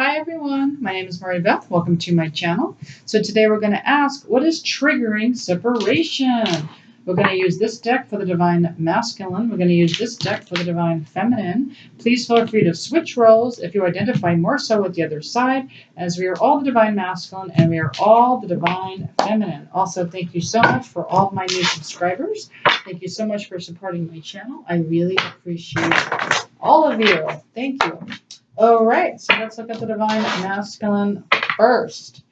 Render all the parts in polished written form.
Hi everyone, my name is Mary Beth. Welcome to my channel. So today we're going to ask, what is triggering separation? We're going to use this deck for the Divine Masculine. We're going to use this deck for the Divine Feminine. Please feel free to switch roles if you identify more so with the other side, as we are all the Divine Masculine and we are all the Divine Feminine. Also, thank you so much for all of my new subscribers. Thank you so much for supporting my channel. I really appreciate all of you. Thank you. All right, so let's look at the Divine Masculine first.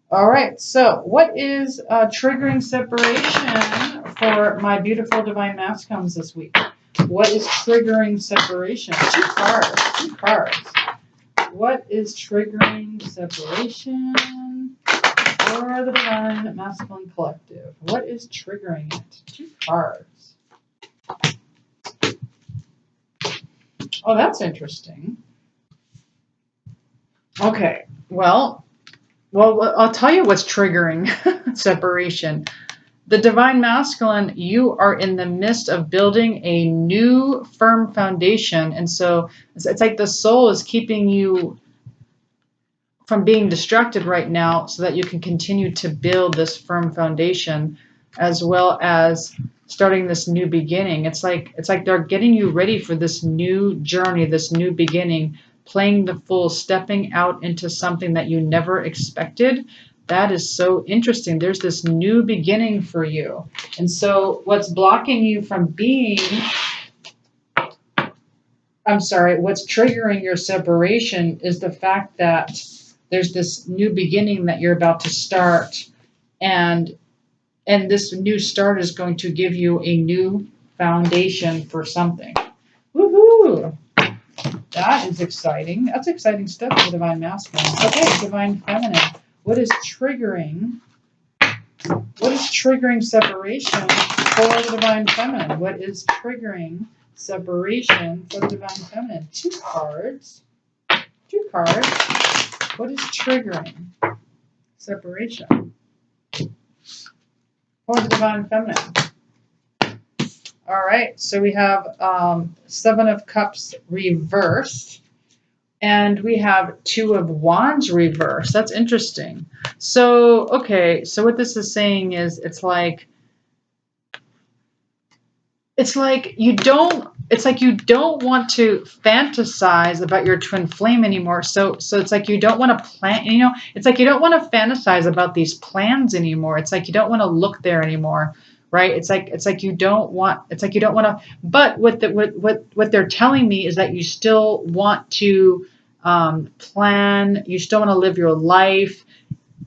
All right, so what is triggering separation for my beautiful Divine Masculines this week? What is triggering separation? Two cards. What is triggering separation for the Divine Masculine Collective? What is triggering it? Two cards. Oh, that's interesting. Okay, well, I'll tell you what's triggering separation. The Divine Masculine, you are in the midst of building a new firm foundation. And so it's like the soul is keeping you from being distracted right now so that you can continue to build this firm foundation as well as starting this new beginning. It's like they're getting you ready for this new journey, this new beginning, playing the fool, stepping out into something that you never expected. That is so interesting. There's this new beginning for you. And so what's blocking you from being, what's triggering your separation is the fact that there's this new beginning that you're about to start. And this new start is going to give you a new foundation for something. Woohoo! That is exciting. That's exciting stuff for the Divine Masculine. Okay, Divine Feminine. What is triggering separation for the Divine Feminine? What is triggering separation for the Divine Feminine? Two cards. What is triggering separation for the Divine Feminine? All right, so we have Seven of Cups reversed, and we have Two of Wands reversed. That's interesting. So, okay, so what this is saying is it's like you don't want to fantasize about your twin flame anymore. So it's like you don't want to plan, it's like you don't want to fantasize about these plans anymore. It's like you don't want to look there anymore. Right? It's like you don't want to, but what they're telling me is that you still want to plan, you still want to live your life,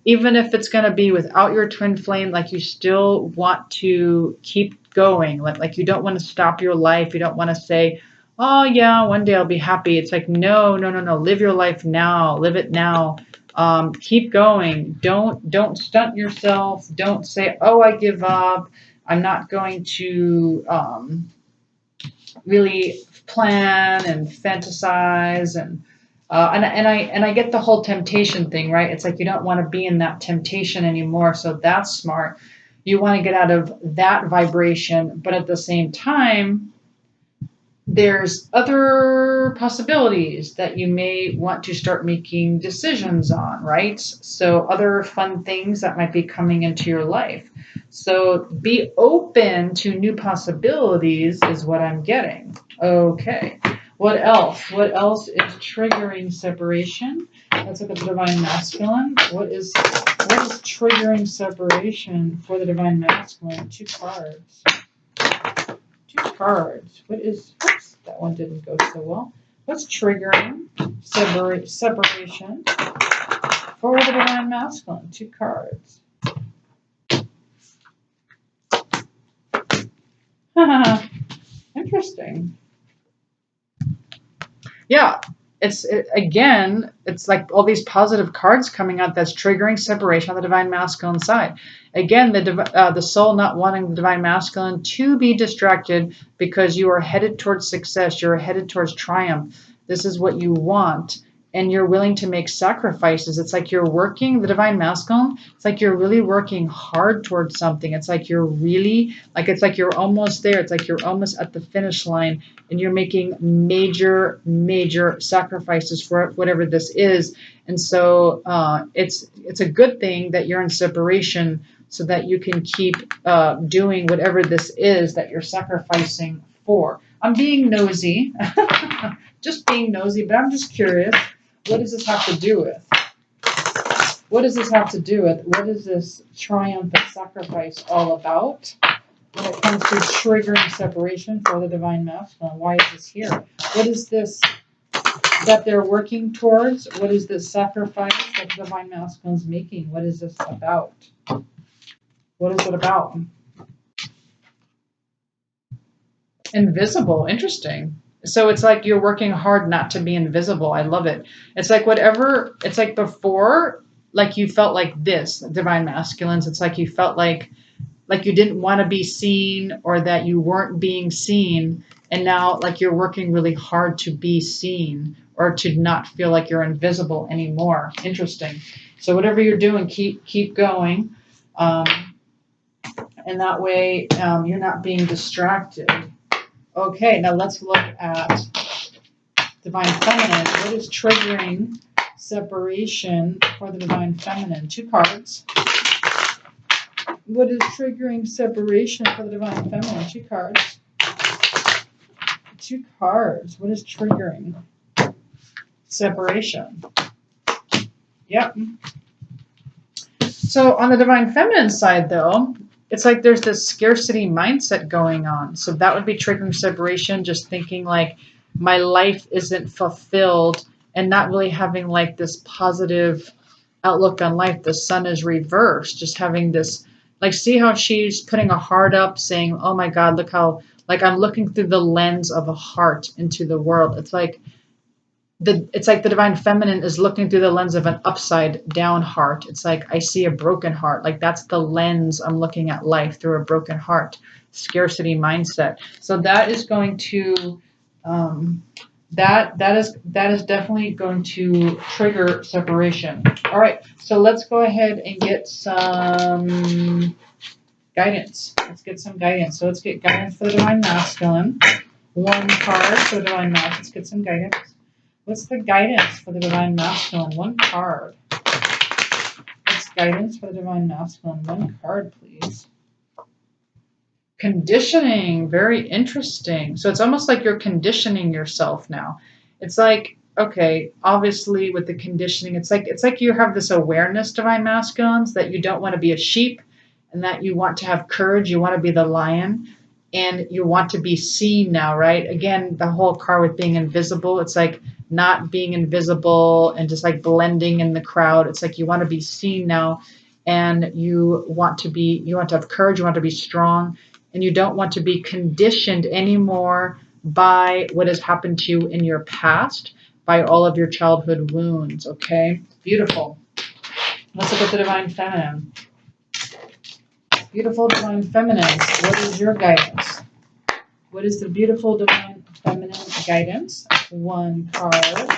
even if it's going to be without your twin flame. Like you still want to keep going. Like you don't want to stop your life. You don't want to say, oh yeah, one day I'll be happy. It's like, no. Live your life now. Live it now. Keep going. Don't stunt yourself. Don't say, oh, I give up. I'm not going to really plan and fantasize and I get the whole temptation thing, right? It's like you don't want to be in that temptation anymore, so that's smart. You want to get out of that vibration, but at the same time, there's other possibilities that you may want to start making decisions on, right? So other fun things that might be coming into your life. So be open to new possibilities is what I'm getting. Okay. What else? What else is triggering separation? Let's look at the Divine Masculine. What is triggering separation for the Divine Masculine? Two cards. Oops, that one didn't go so well. What's triggering separation for the Divine Masculine? Two cards. Interesting. Yeah, it's like all these positive cards coming out that's triggering separation on the Divine Masculine side. Again, the soul not wanting the Divine Masculine to be distracted because you are headed towards success. You're headed towards triumph. This is what you want. and you're willing to make sacrifices. It's like you're working, the divine masculine, it's like you're really working hard towards something. It's like you're really, like, it's like you're almost there. It's like you're almost at the finish line, and you're making major, major sacrifices for whatever this is. And so it's a good thing that you're in separation so that you can keep doing whatever this is that you're sacrificing for. I'm being nosy, just being nosy, but I'm just curious. What does this have to do with? What does this have to do with? What is this triumphant sacrifice all about when it comes to triggering separation for the divine masculine? Why is this here? What is this that they're working towards? What is this sacrifice that the divine masculine is making? What is this about? What is it about? Invisible. Interesting. So it's like you're working hard not to be invisible. I love it. It's like whatever, it's like before, like you felt like this, divine masculines. It's like you felt like you didn't want to be seen, or that you weren't being seen. And now like you're working really hard to be seen, or to not feel like you're invisible anymore. Interesting. So whatever you're doing, keep going. And that way you're not being distracted. Okay, now let's look at divine feminine. What is triggering separation for the divine feminine? 2 cards. What is triggering separation for the divine feminine? 2 cards. 2 cards. What is triggering separation? Yep. So on the divine feminine side, though, it's like there's this scarcity mindset going on. So that would be triggering separation, just thinking like my life isn't fulfilled, and not really having like this positive outlook on life. The sun is reversed, just having this, like, see how she's putting a heart up saying, oh my God, look how, like, I'm looking through the lens of a heart into the world. It's like the divine feminine is looking through the lens of an upside down heart. It's like, I see a broken heart. Like, that's the lens I'm looking at life through, a broken heart. Scarcity mindset. So that is going to that is definitely going to trigger separation. All right, so let's go ahead and get some guidance. Let's get some guidance. So let's get guidance for the divine masculine. 1 card for the divine masculine. Let's get some guidance. What's the guidance for the divine masculine? 1 card. What's guidance for the divine masculine? 1 card, please. Conditioning. Very interesting. So it's almost like you're conditioning yourself now. It's like, okay, obviously with the conditioning, it's like you have this awareness, divine masculines, that you don't want to be a sheep, and that you want to have courage. You want to be the lion, and you want to be seen now, right? Again, the whole card with being invisible. It's like not being invisible and just like blending in the crowd. It's like you want to be seen now, and you want to have courage, you want to be strong, and you don't want to be conditioned anymore by what has happened to you in your past, by all of your childhood wounds. Okay, beautiful. Let's look at the divine feminine. Beautiful divine feminine, what is your guidance? What is the beautiful divine feminine guidance? 1 card.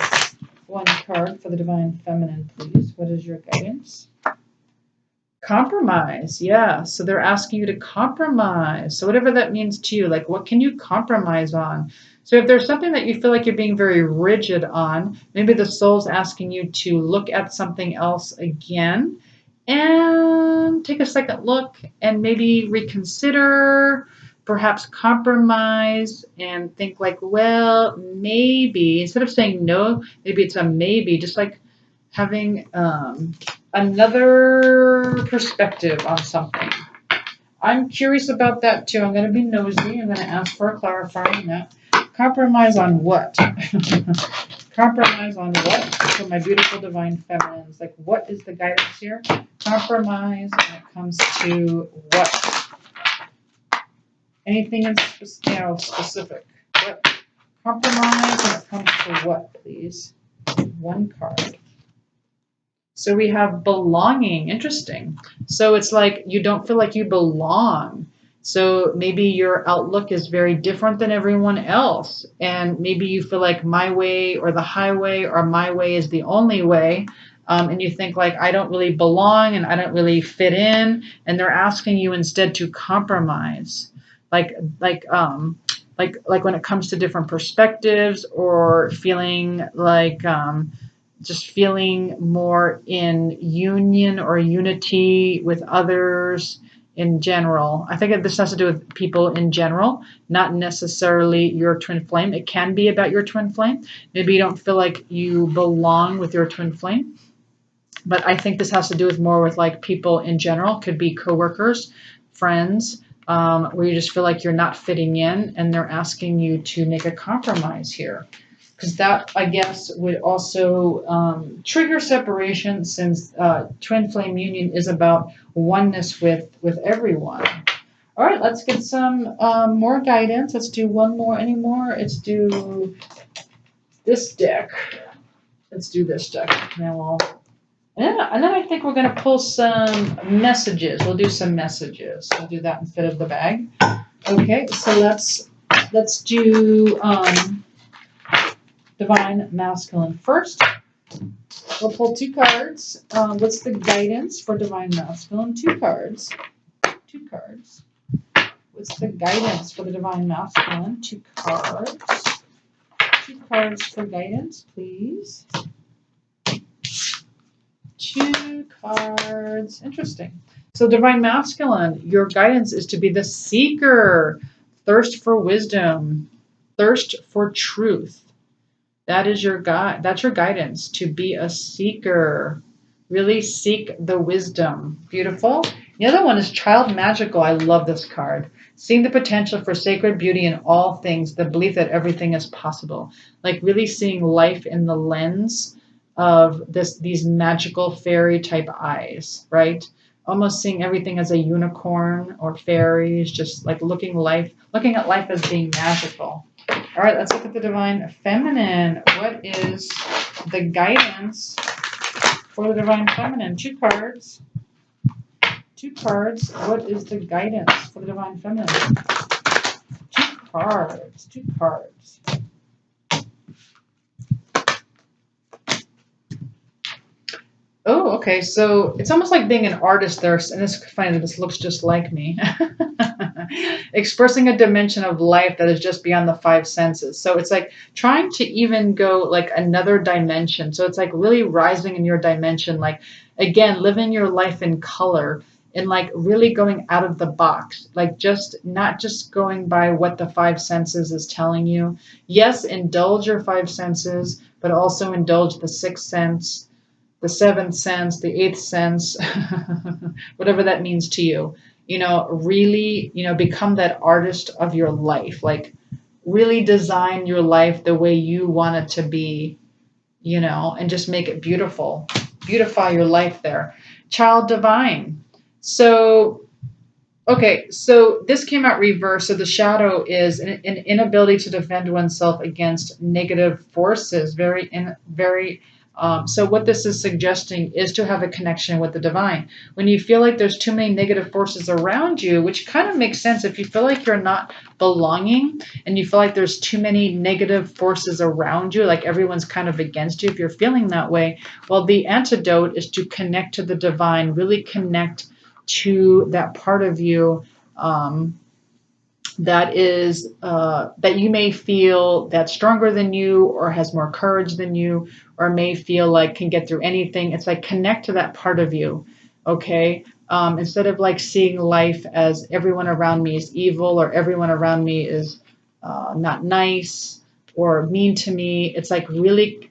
1 card for the divine feminine, please. What is your guidance? Compromise. Yeah. So they're asking you to compromise. So whatever that means to you, like, what can you compromise on? So if there's something that you feel like you're being very rigid on, maybe the soul's asking you to look at something else again and take a second look and maybe reconsider, perhaps compromise, and think like, well, maybe, instead of saying no, maybe it's a maybe, just like having another perspective on something. I'm curious about that too. I'm going to be nosy. I'm going to ask for a clarifying that. Compromise on what? Compromise on what? For my beautiful divine feminines. Like, what is the guidance here? Compromise when it comes to what? Anything in specific? What? Compromise when it comes to what, please? 1 card. So we have belonging. Interesting. So it's like you don't feel like you belong. So maybe your outlook is very different than everyone else. And maybe you feel like my way or the highway or my way is the only way. And you think like, I don't really belong and I don't really fit in. And they're asking you instead to compromise. Like, like, um, like when it comes to different perspectives or feeling like, just feeling more in union or unity with others in general. I think this has to do with people in general, not necessarily your twin flame. It can be about your twin flame. Maybe you don't feel like you belong with your twin flame, but I think this has to do with more with like people in general. Could be coworkers, friends, where you just feel like you're not fitting in and they're asking you to make a compromise here. Because that, I guess, would also trigger separation, since twin flame union is about oneness with everyone. All right, let's get some more guidance. Let's do one more. Any more? Let's do this deck. Let's do this deck. And then I think we're going to pull some messages. We'll do some messages. We'll do that instead of the bag. Okay, so let's do Divine Masculine first. We'll pull 2 cards. What's the guidance for Divine Masculine? 2 cards. 2 cards. What's the guidance for the Divine Masculine? 2 cards. 2 cards for guidance, please. 2 cards. Interesting. So Divine Masculine, your guidance is to be the seeker. Thirst for wisdom. Thirst for truth. That is your guide. That's your guidance, to be a seeker. Really seek the wisdom. Beautiful. The other one is Child Magical. I love this card. Seeing the potential for sacred beauty in all things, the belief that everything is possible. Like really seeing life in the lens of these magical fairy type eyes, right? Almost seeing everything as a unicorn or fairies, just like looking at life as being magical. All right, let's look at the Divine Feminine. What is the guidance for the Divine Feminine? 2 cards. 2 cards. What is the guidance for the Divine Feminine? 2 cards. 2 cards. Oh, okay. So it's almost like being an artist there. And it's funny that this looks just like me. Expressing a dimension of life that is just beyond the 5 senses. So it's like trying to even go like another dimension. So it's like really rising in your dimension. Like, again, living your life in color and like really going out of the box. Like just not just going by what the 5 senses is telling you. Yes, indulge your 5 senses, but also indulge the 6th sense, the 7th sense, the 8th sense, whatever that means to you. Really, become that artist of your life. Like really design your life the way you want it to be, and just make it beautiful. Beautify your life there. Child Divine. So, okay, so this came out reverse. So the shadow is an inability to defend oneself against negative forces. So what this is suggesting is to have a connection with the divine. When you feel like there's too many negative forces around you, which kind of makes sense if you feel like you're not belonging and you feel like there's too many negative forces around you, like everyone's kind of against you, if you're feeling that way, well, the antidote is to connect to the divine, really connect to that part of you that you may feel that's stronger than you or has more courage than you or may feel like can get through anything. It's like connect to that part of you, okay? Instead of like seeing life as everyone around me is evil or everyone around me is not nice or mean to me. It's like really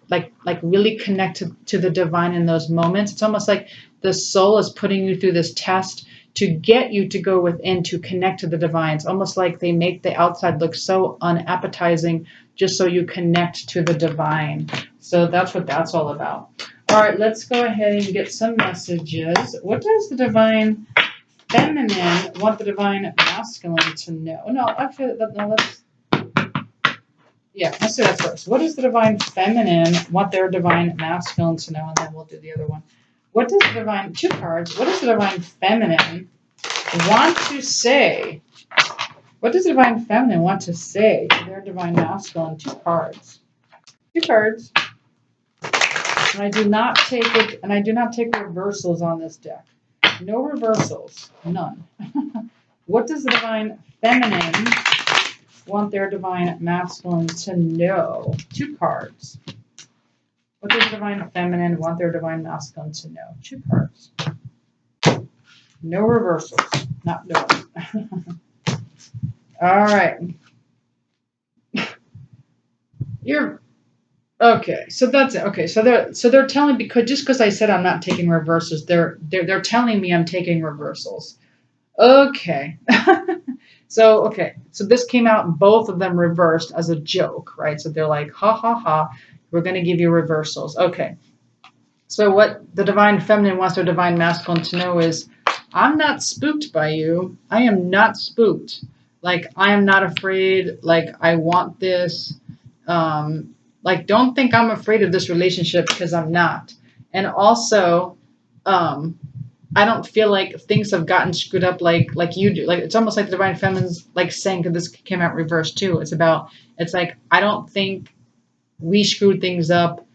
really connect to the divine in those moments. It's almost like the soul is putting you through this test to get you to go within, to connect to the divine. It's almost like they make the outside look so unappetizing just so you connect to the divine. So that's what that's all about. All right, let's go ahead and get some messages. What does the Divine Feminine want the Divine Masculine to know? No, actually, let's do that first. What does the Divine Feminine want their Divine Masculine to know? And then we'll do the other one. What does the Divine, 2 cards, what does the Divine Feminine want to say? What does the divine feminine want to say to their divine masculine? 2 cards. 2 cards. And I do not take it, and I do not take reversals on this deck. No reversals. None. What does the divine feminine want their divine masculine to know? 2 cards. What does the divine feminine want their divine masculine to know? 2 cards. No reversals. Not doing. All right. You're okay. So that's it. Okay. So they're telling, because I said I'm not taking reversals, they're telling me I'm taking reversals. Okay. So this came out, both of them reversed as a joke, right? So they're like, ha ha ha, we're going to give you reversals. Okay. So what the divine feminine wants their divine masculine to know is, I'm not spooked by you. I am not spooked. Like, I am not afraid. Like, I want this. Like, don't think I'm afraid of this relationship, because I'm not. And also, I don't feel like things have gotten screwed up like you do. Like, it's almost like the divine feminine's like saying, because this came out reversed too. It's like, I don't think we screwed things up.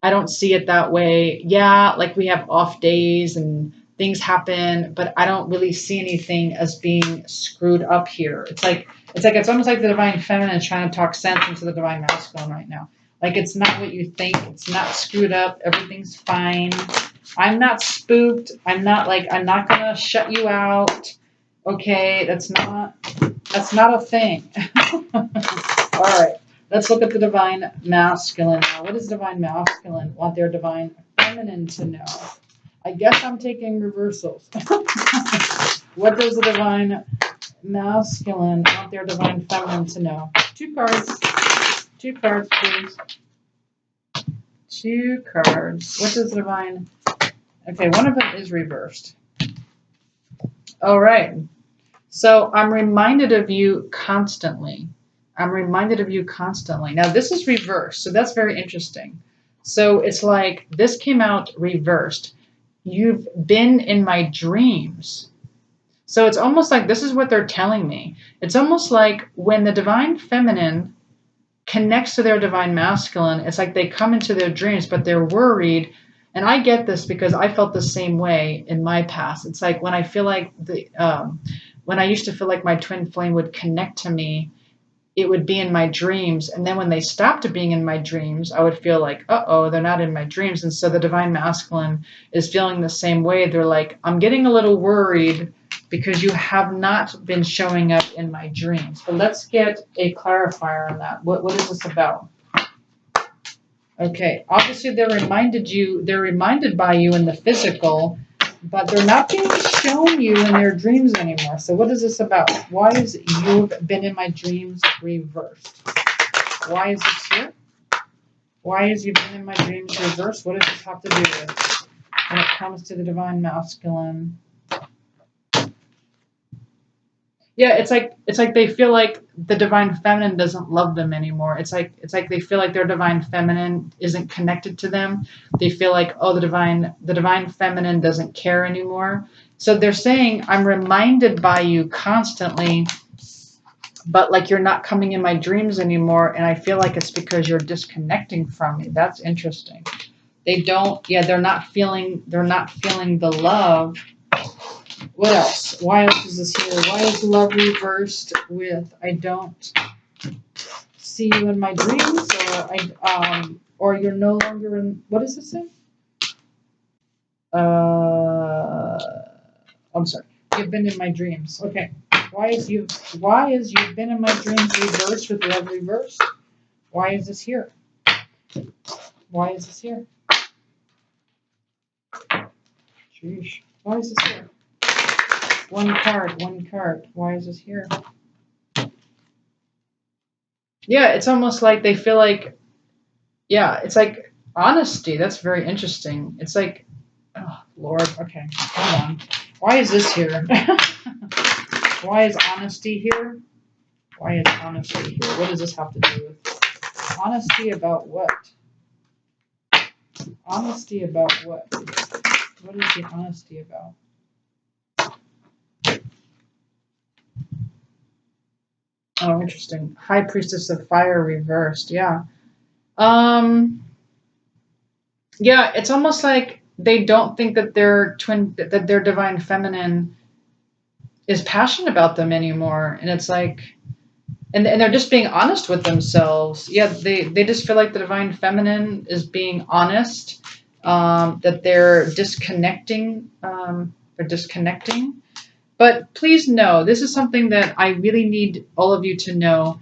I don't see it that way. Yeah, like we have off days and things happen, but I don't really see anything as being screwed up here. It's almost like the divine feminine is trying to talk sense into the divine masculine right now. Like, it's not what you think. It's not screwed up. Everything's fine. I'm not spooked. I'm not gonna shut you out. Okay, that's not a thing. All right. Let's look at the divine masculine now. What does divine masculine want their divine feminine to know? I guess I'm taking reversals. What does the divine masculine want their divine feminine to know? 2 cards. 2 cards, please. 2 cards. What does the divine... Okay, one of them is reversed. All right. So I'm reminded of you constantly. I'm reminded of you constantly. Now, this is reversed, so that's very interesting. So it's like this came out reversed. You've been in my dreams. So it's almost like this is what they're telling me. It's almost like when the divine feminine connects to their divine masculine, it's like they come into their dreams, but they're worried. And I get this because I felt the same way in my past. It's like when I feel like when I used to feel like my twin flame would connect to me, it would be in my dreams. And then when they stopped being in my dreams, I would feel like, uh-oh, they're not in my dreams. And so the divine masculine is feeling the same way. They're like, I'm getting a little worried because you have not been showing up in my dreams. But let's get a clarifier on that. What is this about? Okay, obviously they're reminded by you in the physical, but they're not being shown you in their dreams anymore. So what is this about? Why is you've been in my dreams reversed? Why is this here? Why is you've been in my dreams reversed? What does this have to do with when it comes to the divine masculine? Yeah, it's like they feel like the divine feminine doesn't love them anymore. It's like they feel like their divine feminine isn't connected to them. They feel like, oh, the divine feminine doesn't care anymore. So they're saying, I'm reminded by you constantly, but like you're not coming in my dreams anymore, and I feel like it's because you're disconnecting from me. That's interesting. They're not feeling the love. What else? Why else is this here? Why is love reversed with I don't see you in my dreams, or you're no longer in, what does it say? I'm sorry. You've been in my dreams. Okay. Why is you've been in my dreams reversed with love reversed? Why is this here? Why is this here? Sheesh. Why is this here? One card. Why is this here? Yeah, it's almost like they feel like, yeah, it's like honesty. That's very interesting. It's like, oh, Lord. Okay, hold on. Why is this here? Why is honesty here? Why is honesty here? What does this have to do with? Honesty about what? Honesty about what? What is the honesty about? interesting. High Priestess of Fire reversed. Yeah. Yeah, it's almost like they don't think that their divine feminine is passionate about them anymore. And it's like, and they're just being honest with themselves. Yeah, they just feel like the divine feminine is being honest, that they're disconnecting. They're disconnecting. But please know, this is something that I really need all of you to know.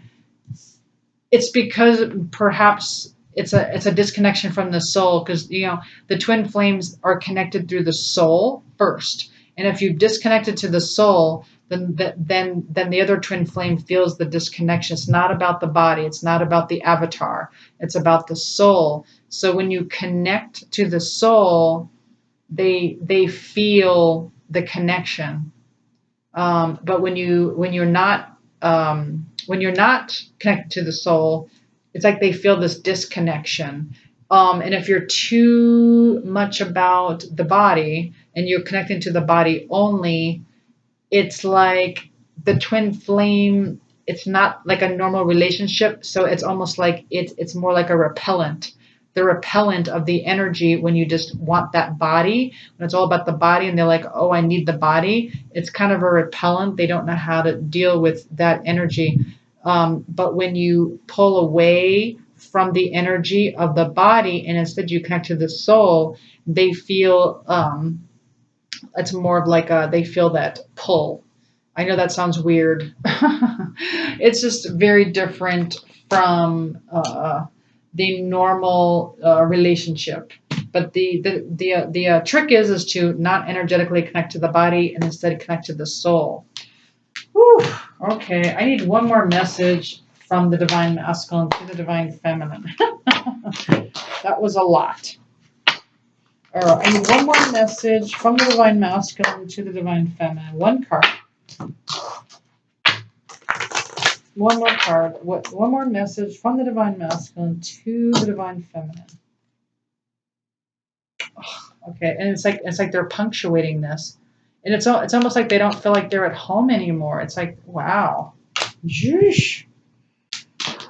It's because perhaps it's a disconnection from the soul, because the twin flames are connected through the soul first, and if you disconnected to the soul, then the other twin flame feels the disconnection. It's not about the body, it's not about the avatar, it's about the soul. So when you connect to the soul, they feel the connection. But when you're not connected to the soul, it's like they feel this disconnection. And if you're too much about the body and you're connecting to the body only, it's like the twin flame. It's not like a normal relationship, so it's almost like it's more like a repellent. The repellent of the energy when you just want that body, when it's all about the body and they're like, oh, I need the body. It's kind of a repellent. They don't know how to deal with that energy. But when you pull away from the energy of the body and instead you connect to the soul, they feel it's more of like they feel that pull. I know that sounds weird. It's just very different from the normal relationship. But the trick is to not energetically connect to the body and instead connect to the soul. Whew. Okay, I need one more message from the divine masculine to the divine feminine. That was a lot. All right, I need one more message from the divine masculine to the divine feminine. One card. One more card. One more message from the divine masculine to the divine feminine. Okay, and it's like they're punctuating this, and it's almost like they don't feel like they're at home anymore. It's like, wow, Jeesh.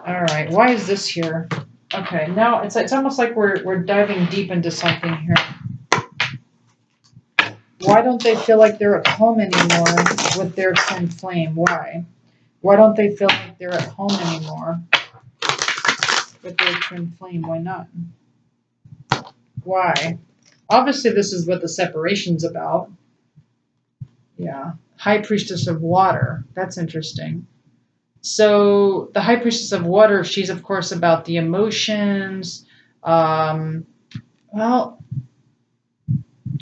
All right, why is this here? Okay, now it's almost like we're diving deep into something here. Why don't they feel like they're at home anymore with their twin flame? Why? Why don't they feel like they're at home anymore with their twin flame? Why not? Why? Obviously, this is what the separation's about. Yeah. High Priestess of Water. That's interesting. So the High Priestess of Water, she's, of course, about the emotions. Well,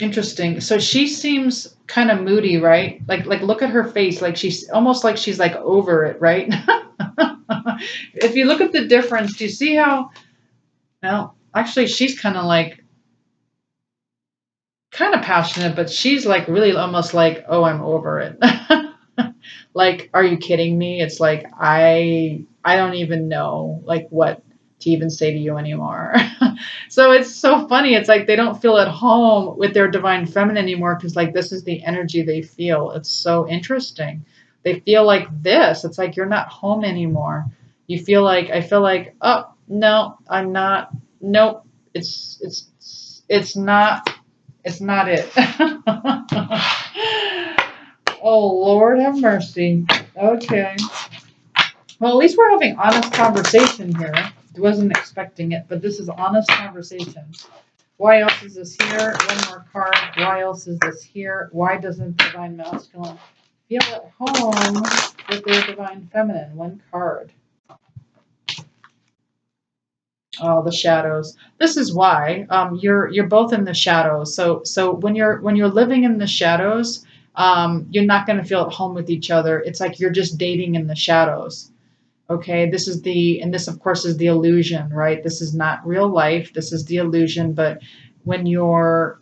interesting. So she seems kind of moody, right? Like look at her face. Like she's almost like she's like over it, right? If you look at the difference, do you see how? Well, actually, she's kind of passionate, but she's like really almost like, oh, I'm over it. Like, are you kidding me? It's like I don't even know like what to even say to you anymore. So it's so funny. It's like they don't feel at home with their divine feminine anymore because like this is the energy they feel. It's so interesting. They feel like this. It's like you're not home anymore. You feel like I feel like, oh no, I'm not. Nope. It's not it. Oh, Lord have mercy. Okay. Well, at least we're having honest conversation here. I wasn't expecting it, but this is honest conversation. Why else is this here? One more card. Why else is this here? Why doesn't divine masculine feel at home with their divine feminine? One card. Oh, the shadows. This is why you're both in the shadows. So when you're living in the shadows, you're not going to feel at home with each other. It's like you're just dating in the shadows. Okay, this of course is the illusion, right? This is not real life. This is the illusion. But when you're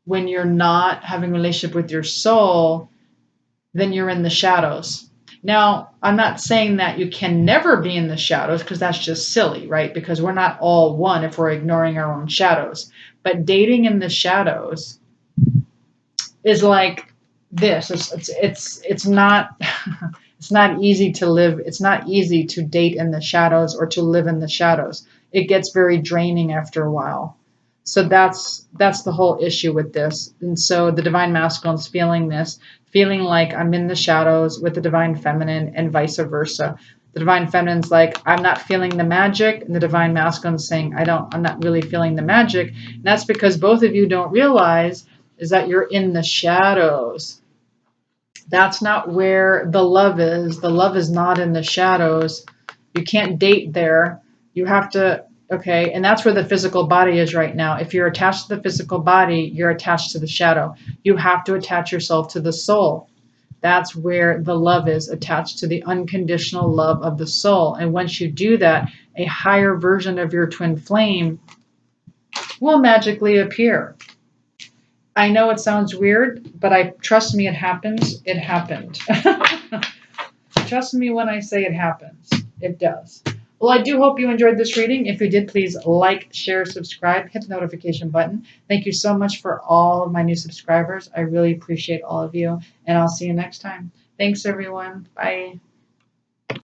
not having a relationship with your soul, then you're in the shadows. Now, I'm not saying that you can never be in the shadows because that's just silly, right? Because we're not all one if we're ignoring our own shadows. But dating in the shadows is like this. It's not It's not easy to live. It's not easy to date in the shadows or to live in the shadows. It gets very draining after a while. So that's the whole issue with this. And so the divine masculine's feeling this, feeling like I'm in the shadows with the divine feminine and vice versa. The divine feminine's like, I'm not feeling the magic, and the divine masculine's saying, I'm not really feeling the magic. And that's because both of you don't realize is that you're in the shadows. That's not where the love is. The love is not in the shadows. You can't date there. You have to, okay, and that's where the physical body is right now. If you're attached to the physical body, you're attached to the shadow. You have to attach yourself to the soul. That's where the love is, attached to the unconditional love of the soul. And once you do that, a higher version of your twin flame will magically appear. I know it sounds weird, but trust me, it happens. It happened. Trust me when I say it happens. It does. Well, I do hope you enjoyed this reading. If you did, please like, share, subscribe, hit the notification button. Thank you so much for all of my new subscribers. I really appreciate all of you, and I'll see you next time. Thanks, everyone. Bye.